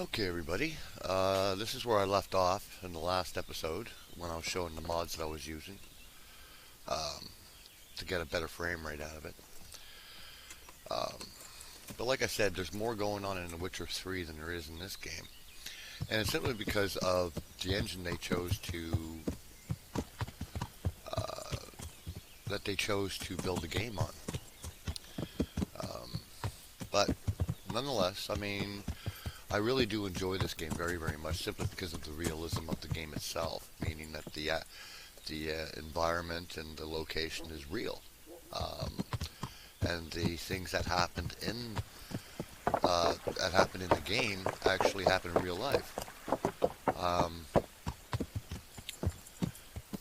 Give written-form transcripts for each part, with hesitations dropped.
Okay, everybody. This is where I left off in the last episode when I was showing the mods that I was using um, to get a better frame rate out of it. Um, but like I said, there's more going on in The Witcher 3 than there is in this game. And it's simply because of the engine uh, they chose to build the game on. Um, but nonetheless, I mean, I really do enjoy this game very, very much simply because of the realism of the game itself, meaning that the environment and the location is real, um, and the things that happened in the game actually happen in real life. Um,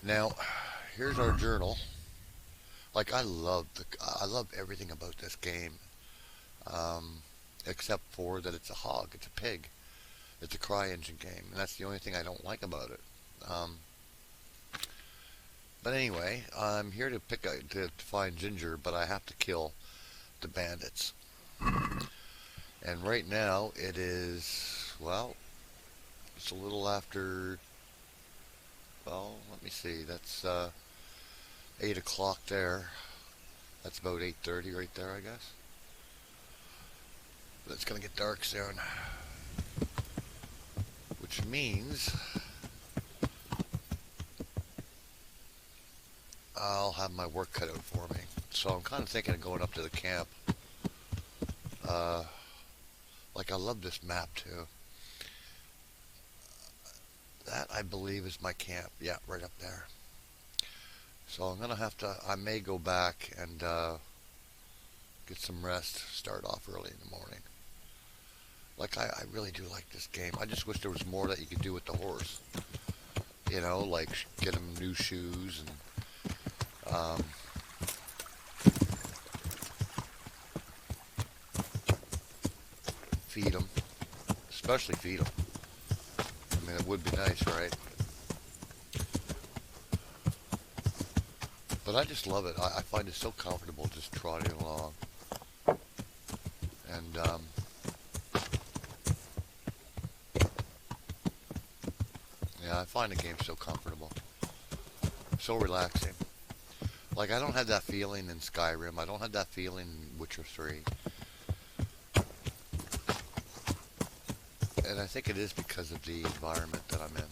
Now, here's our journal. Like I love everything about this game, um, except for that it's a hog, it's a pig, it's a CryEngine game, and that's the only thing I don't like about it. Um, but anyway, I'm here to find Ginger, but I have to kill the bandits. And right now it is, well, it's a little after, well, let me see, that's 8 o'clock there. That's about 8:30 right there, I guess. But it's going to get dark soon, which means I'll have my work cut out for me. So I'm kind of thinking of going up to the camp. Uh, like, I love this map too. That, I believe, is my camp. Yeah, right up there. So I'm going to have to, I may go back and get some rest, start off early in the morning. Like, I really do like this game. I just wish there was more that you could do with the horse. You know, like get him new shoes and feed him. Especially feed him. I mean, it would be nice, right? But I just love it. I find it so comfortable just trotting along. And yeah, I find the game so comfortable, so relaxing. Like, I don't have that feeling in Skyrim. I don't have that feeling in Witcher 3. And I think it is because of the environment that I'm in,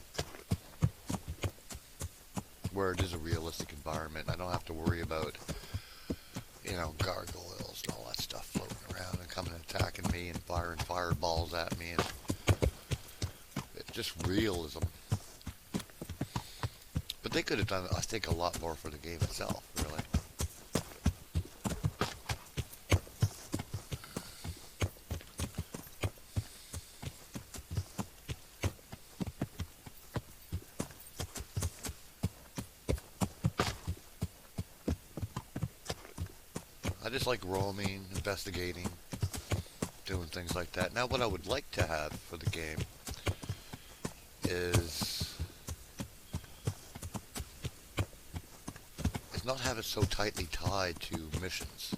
where it is a realistic environment. I don't have to worry about, gargoyles and all that stuff floating around and coming and attacking me and firing fireballs at me. And it's just realism. But they could have done, I think, a lot more for the game itself, really. I just like roaming, investigating, doing things like that. Now, what I would like to have for the game is not have it so tightly tied to missions.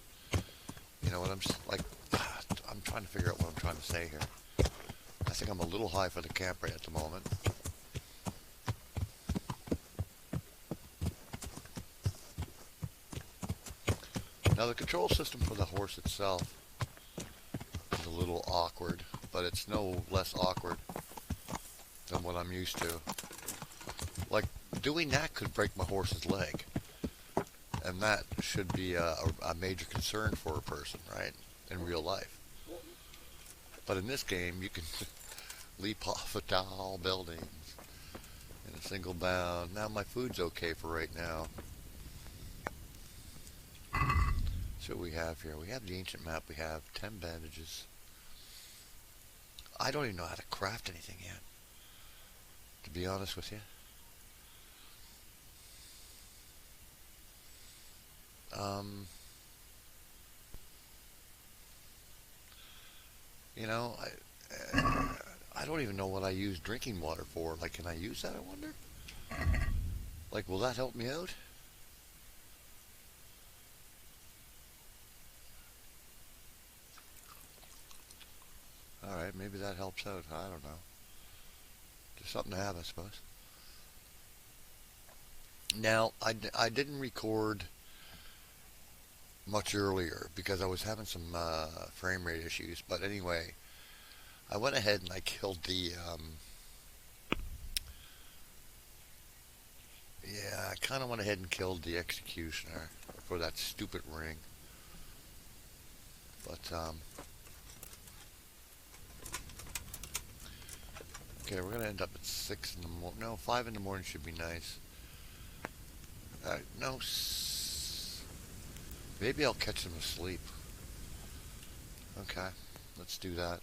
You know what like? I'm trying to figure out what I'm trying to say here. I think I'm a little high for the camp rate at the moment. Now, the control system for the horse itself is a little awkward, but it's no less awkward than what I'm used to. Like, doing that could break my horse's leg. And that should be a major concern for a person, right? In real life. But in this game, you can leap off of tall buildings in a single bound. Now, my food's okay for right now. So what we have here, we have the ancient map. We have 10 bandages. I don't even know how to craft anything yet, to be honest with you. You know, I don't even know what I use drinking water for. Like, can I use that, I wonder? Like, will that help me out? Alright, Alright, maybe that helps out. I don't know. Just something to have, I suppose. Now, I didn't record much earlier because I was having some frame rate issues. But anyway, I went ahead and I killed the yeah, I kind of went ahead and killed the executioner for that stupid ring. But okay, we're gonna end up at 6 in the morning. No, 5 in the morning should be nice. No, maybe I'll catch them asleep. Okay, let's do that.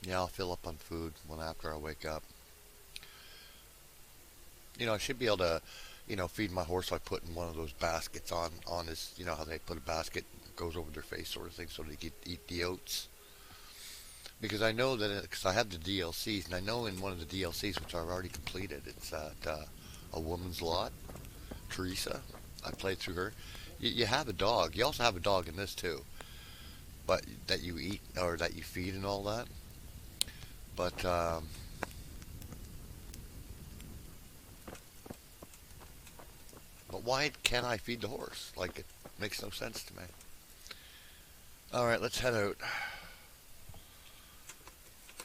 Yeah, I'll fill up on food when after I wake up. I should be able to, feed my horse by putting one of those baskets on his, how they put a basket goes over their face sort of thing so they can eat the oats. Because I know that, because I have the DLCs, and I know in one of the DLCs, which I've already completed, it's at A Woman's Lot, Teresa. I played through her. You have a dog. You also have a dog in this too, but that you eat or that you feed and all that. But why can't I feed the horse? Like, it makes no sense to me. All right, let's head out.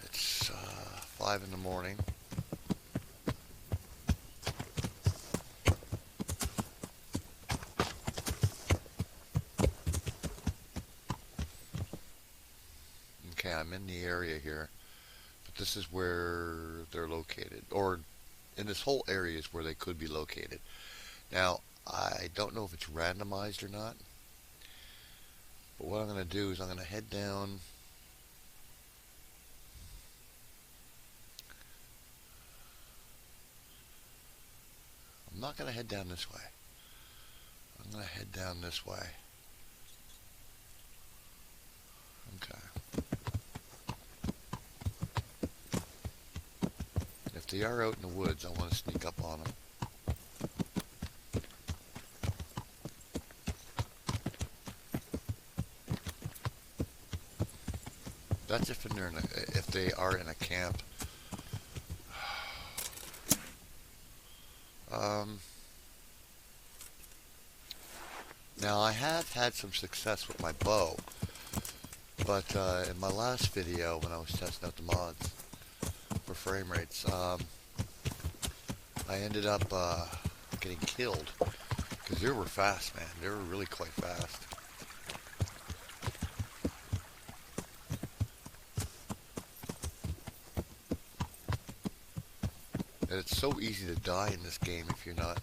It's 5 in the morning. Okay, I'm in the area here, but this is where they're located, or in this whole area is where they could be located. Now, I don't know if it's randomized or not, but what I'm going to do is I'm going to head down. I'm not going to head down this way. I'm going to head down this way. Okay. If they are out in the woods, I want to sneak up on them. That's if they are in a camp. Now I have had some success with my bow, but in my last video when I was testing out the mods for frame rates, I ended up getting killed because they were fast, man. They were really quite fast. And it's so easy to die in this game if you're not.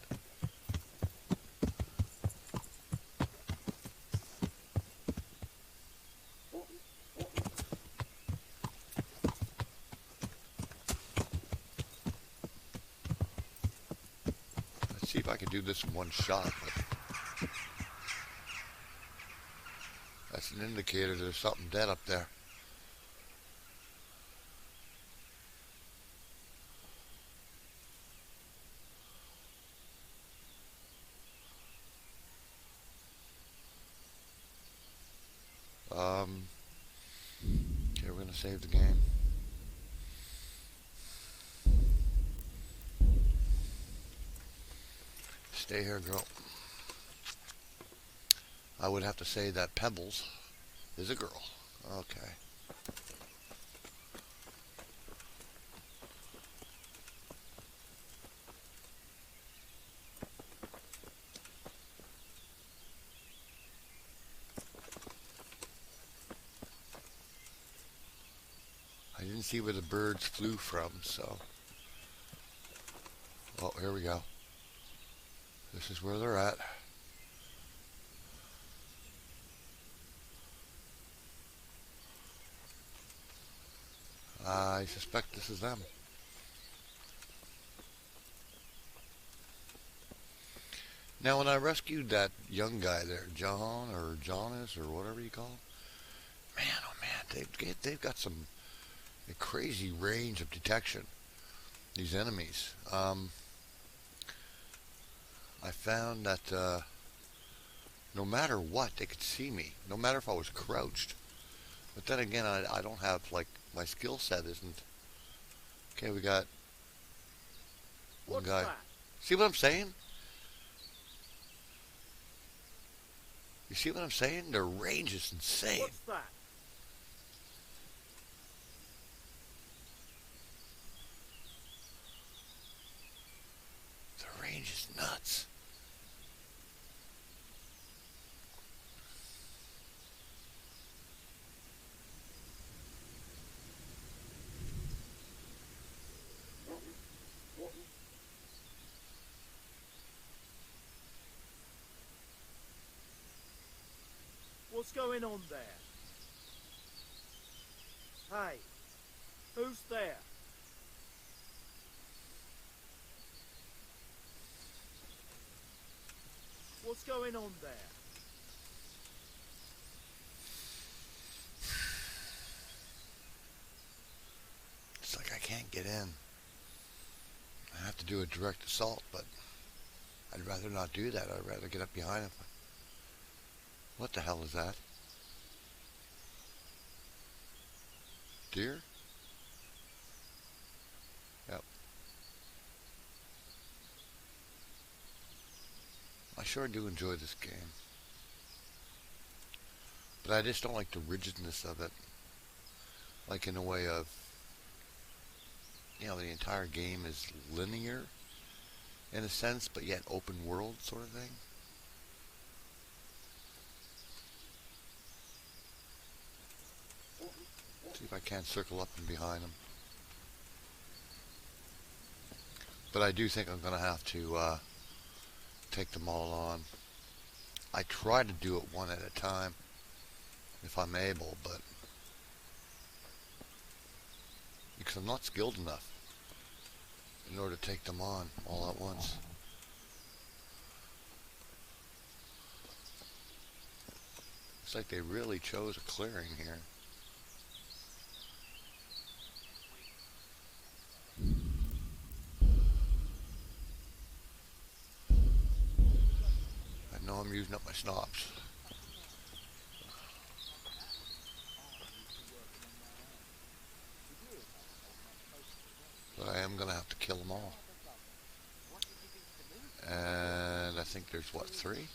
Let's see if I can do this in one shot. But that's an indicator there's something dead up there. Okay, we're gonna save the game. Stay here, girl. I would have to say that Pebbles is a girl. Okay. I didn't see where the birds flew from, so. Oh, here we go. This is where they're at. I suspect this is them. Now, when I rescued that young guy there, John or Jonas or whatever you call him, man, oh man, they've got some a crazy range of detection. These enemies. I found that no matter what, they could see me. No matter if I was crouched. But then again, I don't have, like, my skill set isn't. Okay, we got one guy. That? See what I'm saying? You see what I'm saying? Their range is insane. What's that? The range is nuts. What's going on there? Hey, who's there? What's going on there? It's like I can't get in. I have to do a direct assault, but I'd rather not do that. I'd rather get up behind him. What the hell is that? Deer? Yep. I sure do enjoy this game. But I just don't like the rigidness of it. Like in a way of, you know, the entire game is linear in a sense, but yet open world sort of thing. See if I can't circle up and behind him. But I do think I'm going to have to take them all on. I try to do it one at a time if I'm able, but because I'm not skilled enough in order to take them on all at once. Looks like they really chose a clearing here. I know I'm using up my stops. But I am going to have to kill them all. And I think there's, what, 3?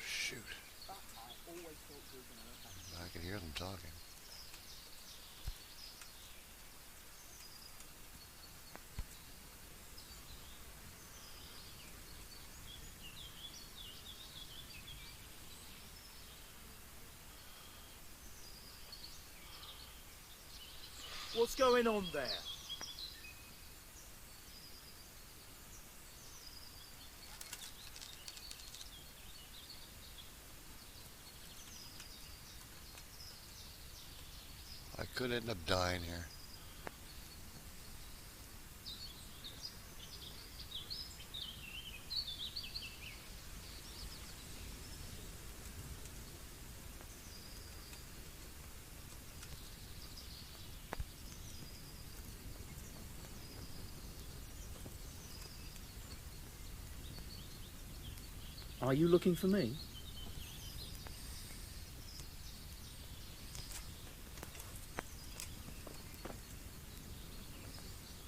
Shoot. I can hear them talking. What's going on there? I could end up dying here. Are you looking for me?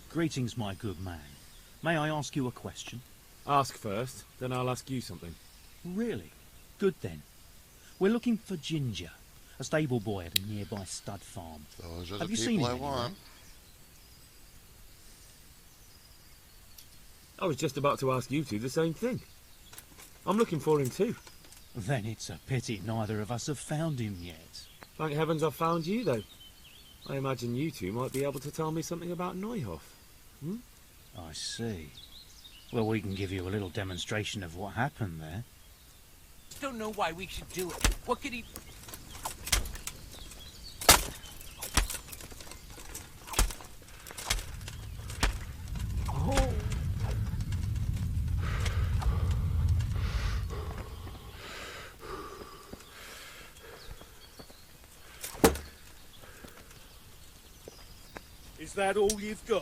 Greetings, my good man. May I ask you a question? Ask first, then I'll ask you something. Really? Good then. We're looking for Ginger, a stable boy at a nearby stud farm. Those are the Have you seen people him I anywhere? want. I was just about to ask you two the same thing. I'm looking for him too. Then it's a pity neither of us have found him yet. Thank heavens I've found you, though. I imagine you two might be able to tell me something about Neuhoff. Hmm? I see. Well, we can give you a little demonstration of what happened there. Don't know why we should do it. What could he... Oh. Is that all you've got?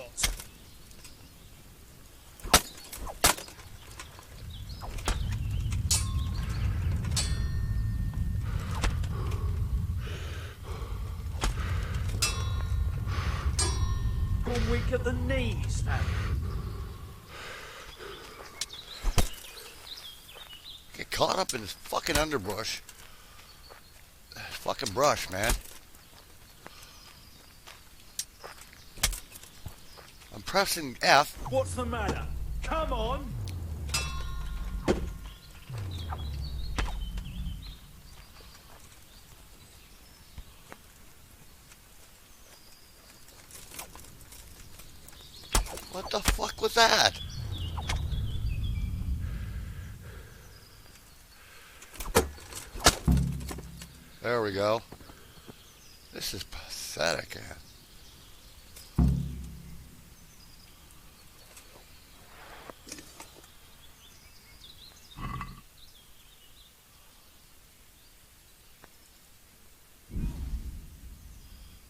Gone weak at the knees, have you? Get caught up in this fucking underbrush. Fucking brush, man. I'm pressing F. What's the matter? Come on! What the fuck was that? There we go. This is pathetic, man.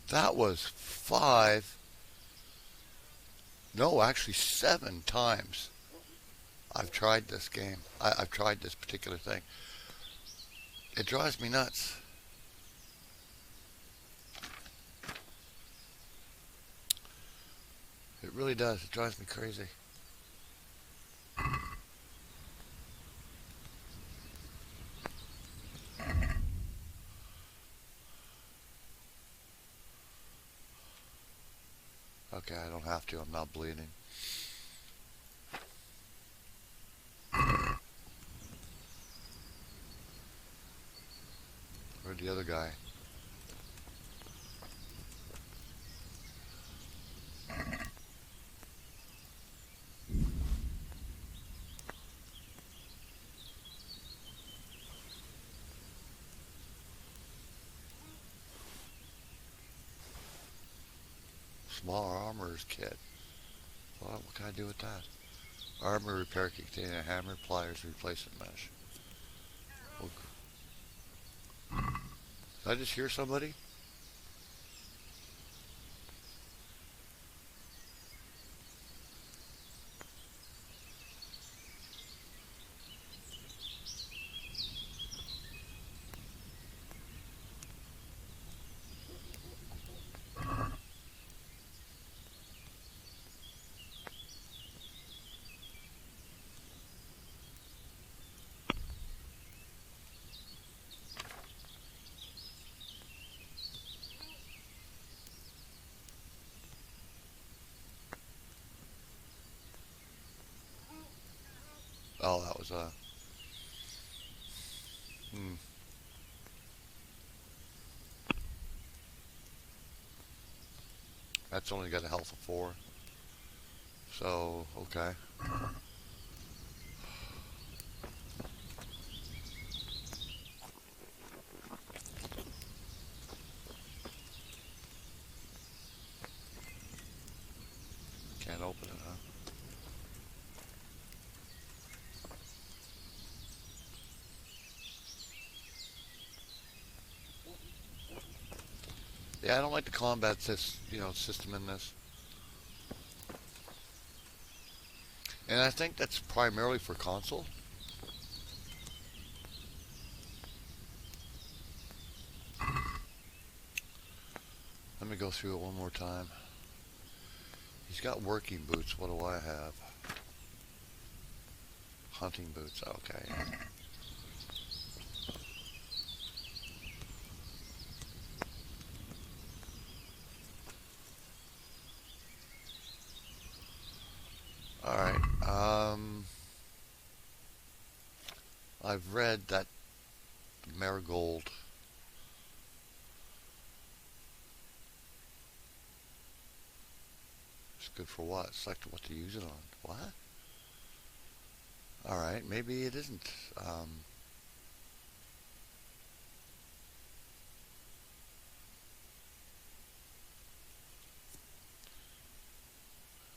That was 5. No, actually 7 times I've tried this game. I've tried this particular thing. It drives me nuts. It really does. It drives me crazy. Okay, I don't have to. I'm not bleeding. Where'd the other guy? Small armorer's kit. What can I do with that? Armor repair kit containing a hammer, pliers, replacement mesh. Did I just hear somebody? Oh, that was a... That's only got a health of 4. So, okay. Can't open it, huh? Yeah, I don't like the combat system in this. And I think that's primarily for console. Let me go through it one more time. He's got working boots. What do I have? Hunting boots. Okay. Alright, I've read that marigold is good for what? Select what to use it on. What? Alright, maybe it isn't.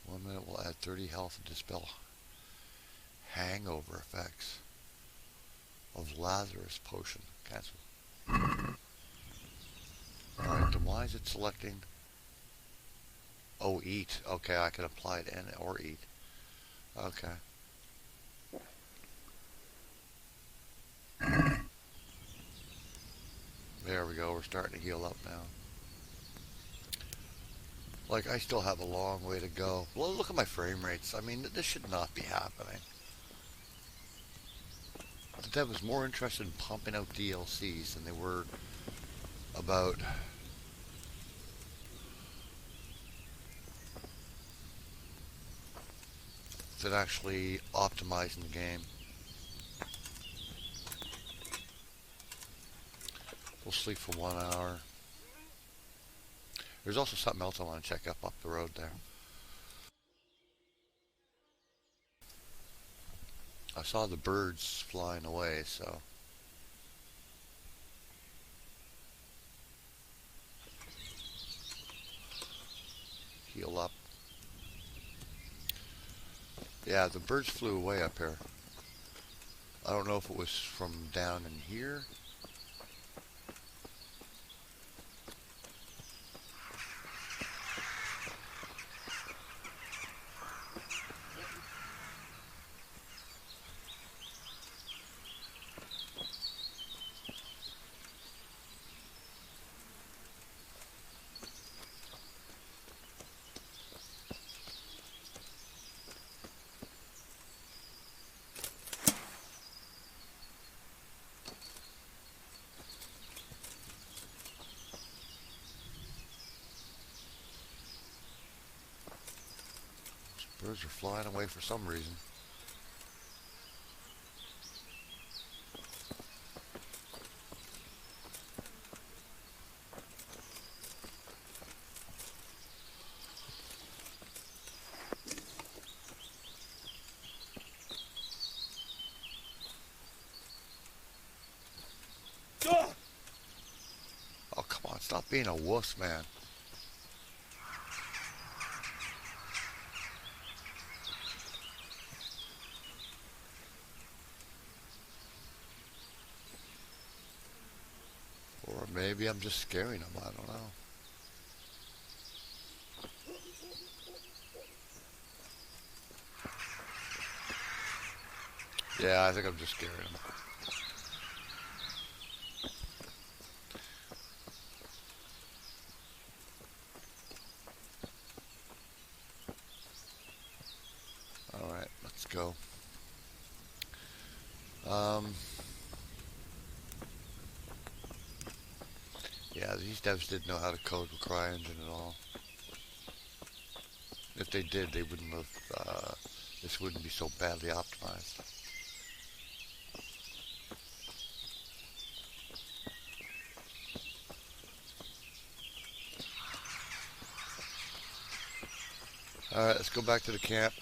1 minute will add 30 health and dispel hangover effects of Lazarus potion. Cancel. Alright, then why is it selecting? Oh, eat. Okay, I can apply it and or eat. Okay. There we go. We're starting to heal up now. Like, I still have a long way to go. Well, look at my frame rates. I mean, this should not be happening. The dev was more interested in pumping out DLCs than they were about than actually optimizing the game. We'll sleep for 1 hour. There's also something else I want to check up the road there. I saw the birds flying away, so heal up. Yeah, the birds flew away up here. I don't know if it was from down in here. Birds are flying away for some reason. Ah! Oh, come on, stop being a wuss, man. Or maybe I'm just scaring them, I don't know. Yeah, I think I'm just scaring them. Alright, let's go. Yeah, these devs didn't know how to code with CryEngine at all. If they did, they wouldn't have, this wouldn't be so badly optimized. Alright, let's go back to the camp.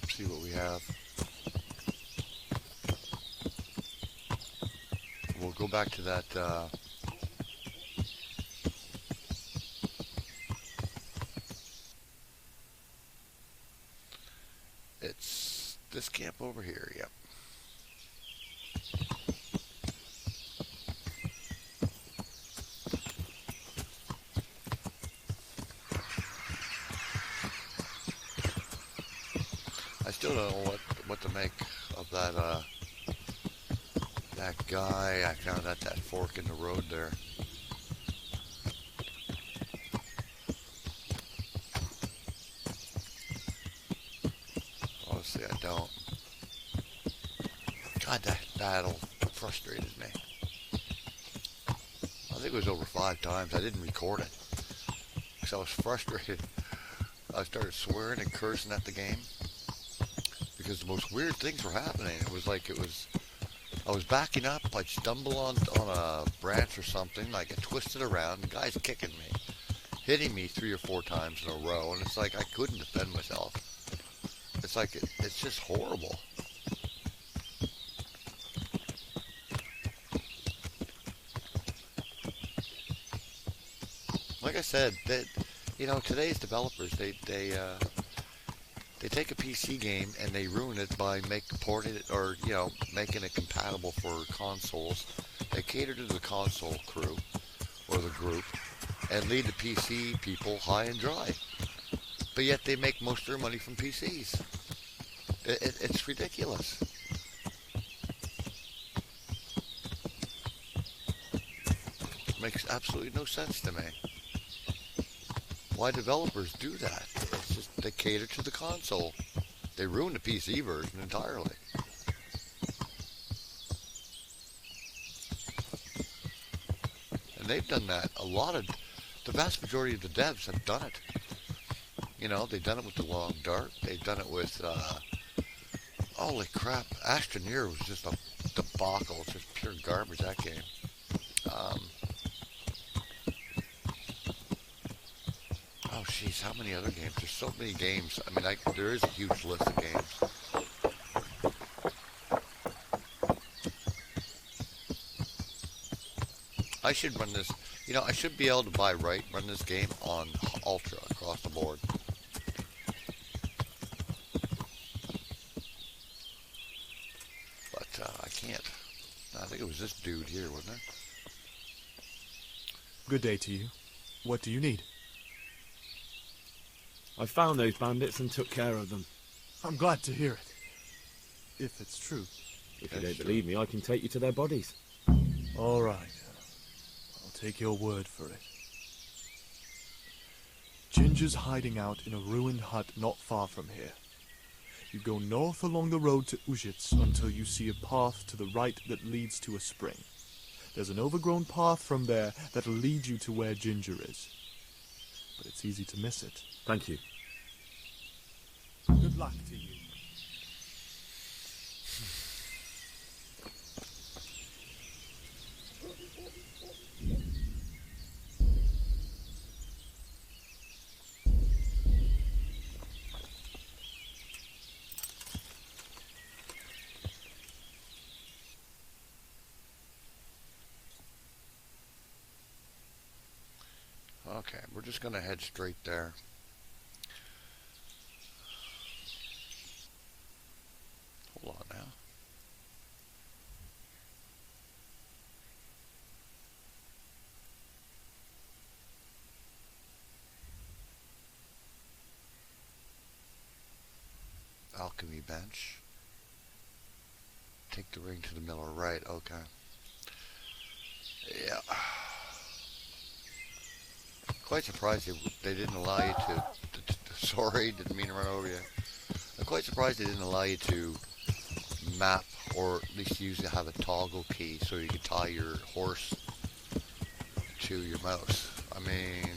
See what we have. We'll go back to that, it's this camp over here, yep. I still don't know what to make of that that guy I found at that fork in the road there. Honestly, I don't. God, that frustrated me. I think it was over 5 times. I didn't record it because I was frustrated. I started swearing and cursing at the game because the most weird things were happening. It was like I was backing up, I'd stumble on a branch or something, I get twisted around, the guy's kicking me, hitting me 3 or 4 times in a row, and it's like I couldn't defend myself. It's like, it's just horrible. Like I said, today's developers, they take a PC game and they ruin it by porting it or making it compatible for consoles. They cater to the console crew or the group and leave the PC people high and dry. But yet they make most of their money from PCs. It's ridiculous. Makes absolutely no sense to me. Why developers do that? It's just they cater to the console. They ruin the PC version entirely. And they've done that. The vast majority of the devs have done it. They've done it with The Long Dark. They've done it with, holy crap, Astroneer was just a debacle. It's just pure garbage, that game. Oh, jeez, how many other games? There's so many games. I mean, there is a huge list of games. I should run this, I should be able to run this game on Ultra across the board. But I can't. I think it was this dude here, wasn't it? Good day to you. What do you need? I found those bandits and took care of them. I'm glad to hear it. If it's true. If you don't believe me, I can take you to their bodies. All right. I'll take your word for it. Ginger's hiding out in a ruined hut not far from here. You go north along the road to Ujits until you see a path to the right that leads to a spring. There's an overgrown path from there that'll lead you to where Ginger is. But it's easy to miss it. Thank you. Good luck to you. Okay, we're just going to head straight there. Hold on now. Alchemy bench. Take the ring to the miller. Right, okay. Yeah. Quite surprised they didn't allow you to sorry, didn't mean to run over you. I'm quite surprised they didn't allow you to map, or at least have a toggle key so you could tie your horse to your mouse. I mean,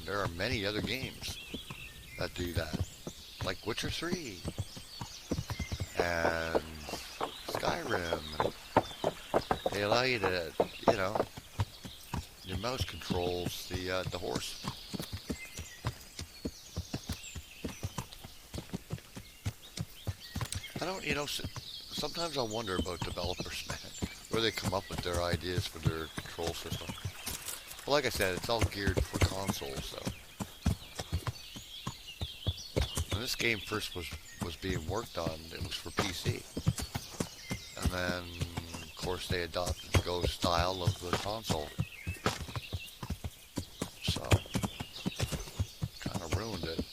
there are many other games that do that, like Witcher 3 and Skyrim. They allow you to, your mouse controls the horse. I don't, sometimes I wonder about developers, man, where they come up with their ideas for their control system. But like I said, it's all geared for consoles, so. When this game first was being worked on, it was for PC. And then, of course, they adopted the Go style of the console. So, kind of ruined it.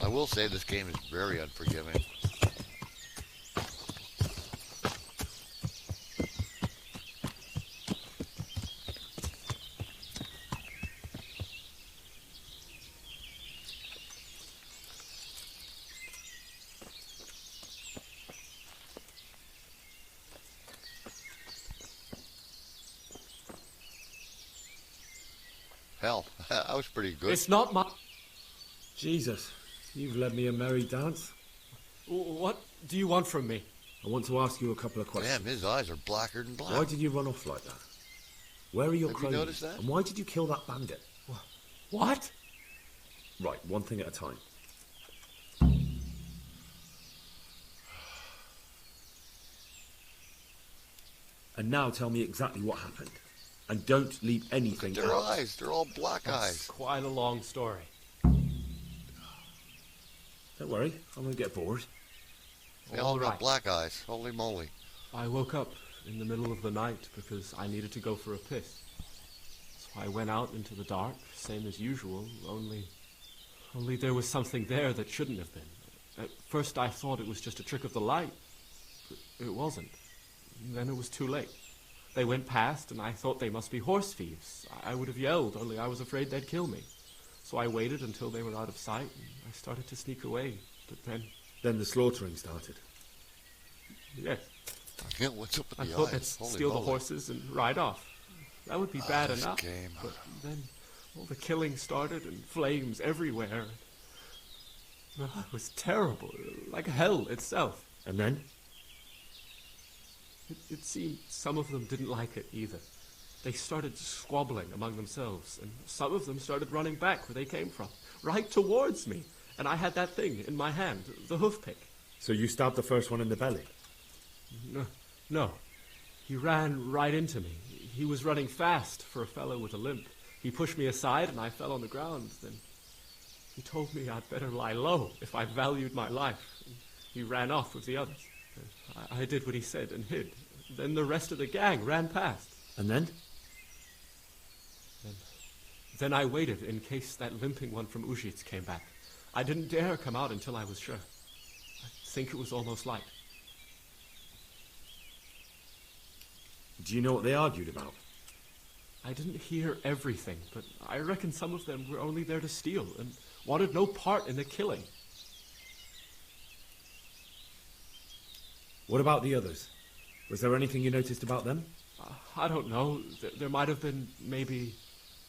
I will say this game is very unforgiving. Hell, that was pretty good. It's not my... Jesus, you've led me a merry dance. What do you want from me? I want to ask you a couple of questions. Damn, his eyes are blacker than black. Why did you run off like that? Where are your Have you cronies? noticed that? And why did you kill that bandit? What? Right, one thing at a time. And now tell me exactly what happened. And don't leave anything Their out. eyes, they're all black That's eyes. quite a long story. Don't worry, I won't get bored. They all got right. black eyes. Holy moly. I woke up in the middle of the night because I needed to go for a piss. So I went out into the dark, same as usual, only there was something there that shouldn't have been. At first I thought it was just a trick of the light, but it wasn't. Then it was too late. They went past, and I thought they must be horse thieves. I would have yelled, only I was afraid they'd kill me. So I waited until they were out of sight, and I started to sneak away. But then, Then the slaughtering started. yes, Yeah, what's up with I the thought eyes? they'd Holy steal the moly. horses and ride off. That would be bad this enough. game. But then all the killing started and flames everywhere. It was terrible, like hell itself. And then? It seemed some of them didn't like it either. They started squabbling among themselves, and some of them started running back where they came from, right towards me. And I had that thing in my hand, the hoof pick. So you stabbed the first one in the belly? No. He ran right into me. He was running fast for a fellow with a limp. He pushed me aside and I fell on the ground. Then he told me I'd better lie low if I valued my life. He ran off with the others. I did what he said and hid. Then the rest of the gang ran past. And then? Then I waited in case that limping one from Ujits came back. I didn't dare come out until I was sure. I think it was almost light. Do you know what they argued about? I didn't hear everything, but I reckon some of them were only there to steal and wanted no part in the killing. What about the others? Was there anything you noticed about them? I don't know. There might have been maybe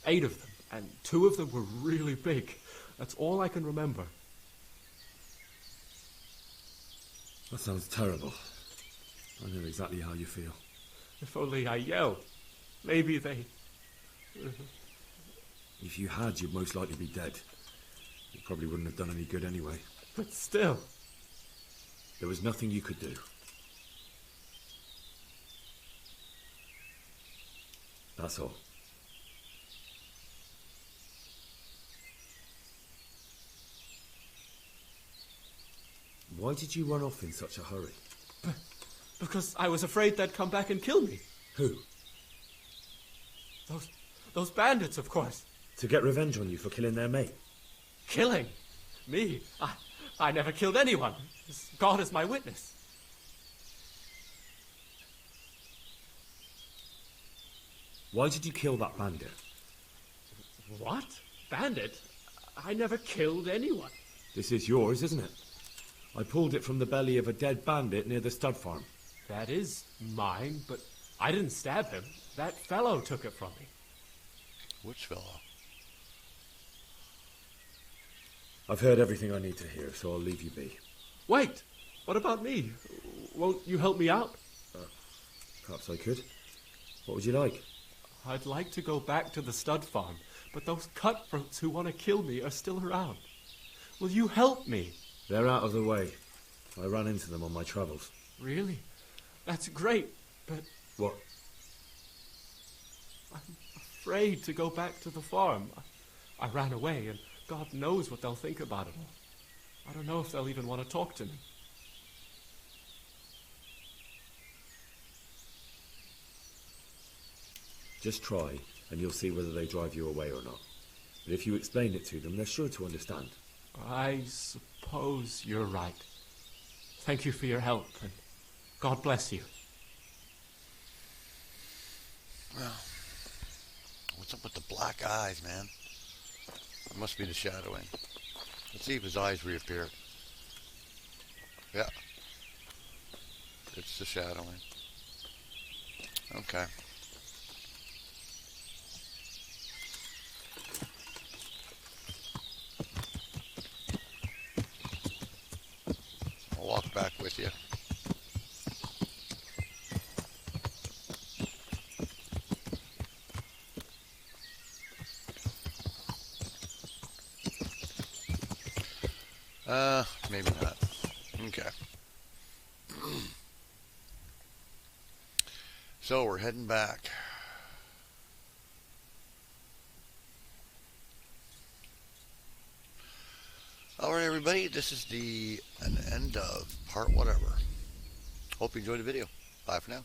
8 of them, and 2 of them were really big. That's all I can remember. That sounds terrible. I know exactly how you feel. If only I yelled. Maybe they... If you had, you'd most likely be dead. It probably wouldn't have done any good anyway. But still. There was nothing you could do. That's all. Why did you run off in such a hurry? Because I was afraid they'd come back and kill me. Who? Those bandits, of course. To get revenge on you for killing their mate? Killing? Me? I never killed anyone. God is my witness. Why did you kill that bandit? What? Bandit? I never killed anyone. This is yours, isn't it? I pulled it from the belly of a dead bandit near the stud farm. That is mine, but I didn't stab him. That fellow took it from me. Which fellow? I've heard everything I need to hear, so I'll leave you be. Wait! What about me? Won't you help me out? Perhaps I could. What would you like? I'd like to go back to the stud farm, but those cutthroats who want to kill me are still around. Will you help me? They're out of the way. I ran into them on my travels. Really? That's great, but What? I'm afraid to go back to the farm. I ran away, and God knows what they'll think about it all. I don't know if they'll even want to talk to me. Just try, and you'll see whether they drive you away or not. But if you explain it to them, they're sure to understand. I suppose you're right. Thank you for your help, and God bless you. Well, what's up with the black eyes, man? It must be the shadowing. Let's see if his eyes reappear. Yeah. It's the shadowing. Okay. I'll walk back with you. Maybe not. Okay. So we're heading back. Alright everybody, this is an end of part whatever. Hope you enjoyed the video. Bye for now.